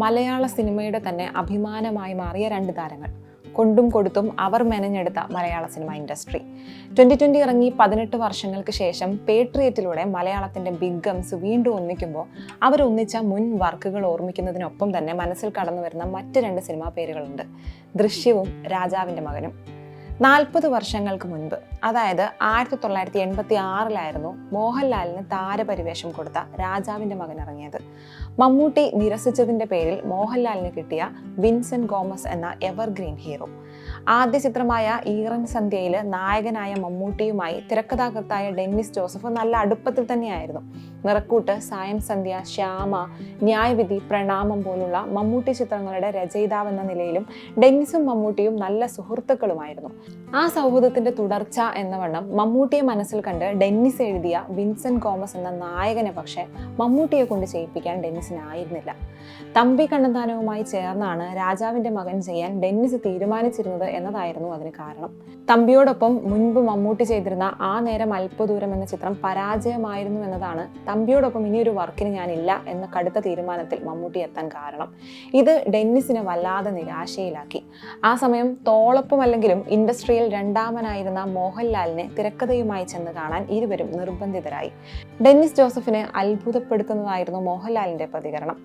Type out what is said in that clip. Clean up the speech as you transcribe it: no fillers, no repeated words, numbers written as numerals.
മലയാള സിനിമയുടെ തന്നെ അഭിമാനമായി മാറിയ രണ്ട് താരങ്ങൾ. കൊണ്ടും കൊടുത്തും അവർ മെനഞ്ഞെടുത്ത മലയാള സിനിമ ഇൻഡസ്ട്രി. 2020 ഇറങ്ങി 18 വർഷങ്ങൾക്ക് ശേഷം പേട്രിയറ്റിലൂടെ മലയാളത്തിന്റെ ബിഗ് ഗംസ് വീണ്ടും ഒന്നിക്കുമ്പോൾ അവരൊന്നിച്ച മുൻ വർക്കുകൾ ഓർമ്മിക്കുന്നതിനൊപ്പം തന്നെ മനസ്സിൽ കടന്നു വരുന്ന മറ്റ് രണ്ട് സിനിമാ പേരുകളുണ്ട്: ദൃശ്യവും രാജാവിൻ്റെ മകനും. 40 വർഷങ്ങൾക്ക് മുൻപ്, അതായത് 1986 മോഹൻലാലിന് താരപരിവേഷം കൊടുത്ത രാജാവിൻ്റെ മകൻ ഇറങ്ങിയത്. മമ്മൂട്ടി നിരസിച്ചതിൻ്റെ പേരിൽ മോഹൻലാലിന് കിട്ടിയ വിൻസെന്റ് ഗോമസ് എന്ന എവർഗ്രീൻ ഹീറോ. ആദ്യ ചിത്രമായ ഈറൻ സന്ധ്യയിൽ നായകനായ മമ്മൂട്ടിയുമായി തിരക്കഥാകൃത്തായ ഡെന്നിസ് ജോസഫ് നല്ല അടുപ്പത്തിൽ തന്നെയായിരുന്നു. നിറക്കൂട്ട്, സായം സന്ധ്യ, ശ്യാമ, ന്യായവിധി, പ്രണാമം പോലുള്ള മമ്മൂട്ടി ചിത്രങ്ങളുടെ രചയിതാവ് എന്ന നിലയിലും ഡെന്നിസും മമ്മൂട്ടിയും നല്ല സുഹൃത്തുക്കളുമായിരുന്നു. ആ സൗഹൃദത്തിന്റെ തുടർച്ച എന്നവണ്ണം മമ്മൂട്ടിയെ മനസ്സിൽ കണ്ട് ഡെന്നിസ് എഴുതിയ വിൻസെന്റ് ഗോമസ് എന്ന നായകനെ പക്ഷേ മമ്മൂട്ടിയെ കൊണ്ട് ചെയ്യിപ്പിക്കാൻ ഡെന്നിസിനായിരുന്നില്ല. തമ്പി കണ്ണന്താനവുമായി ചേർന്നാണ് രാജാവിൻ്റെ മകൻ ചെയ്യാൻ ഡെന്നിസ് തീരുമാനിച്ചിരുന്നത് എന്നതായിരുന്നു അതിന് കാരണം. തമ്പിയോടൊപ്പം മുൻപ് മമ്മൂട്ടി ചെയ്തിരുന്ന ആ നേരം അല്പദൂരം എന്ന ചിത്രം പരാജയമായിരുന്നു എന്നതാണ് തമ്പിയോടൊപ്പം ഇനിയൊരു വർക്കിന് ഞാനില്ല എന്ന കടുത്ത തീരുമാനത്തിൽ മമ്മൂട്ടി എത്താൻ കാരണം. ഇത് ഡെന്നിസിനെ വല്ലാതെ നിരാശയിലാക്കി. ആ സമയം തോളൊപ്പമല്ലെങ്കിലും ഇൻഡസ്ട്രിയിൽ രണ്ടാമനായിരുന്ന മോഹൻലാലിനെ തിരക്കഥയുമായി ചെന്ന് കാണാൻ ഇരുവരും നിർബന്ധിതരായി. ഡെന്നിസ് ജോസഫിനെ അത്ഭുതപ്പെടുത്തുന്നതായിരുന്നു മോഹൻലാലിന്റെ പ്രതികരണം.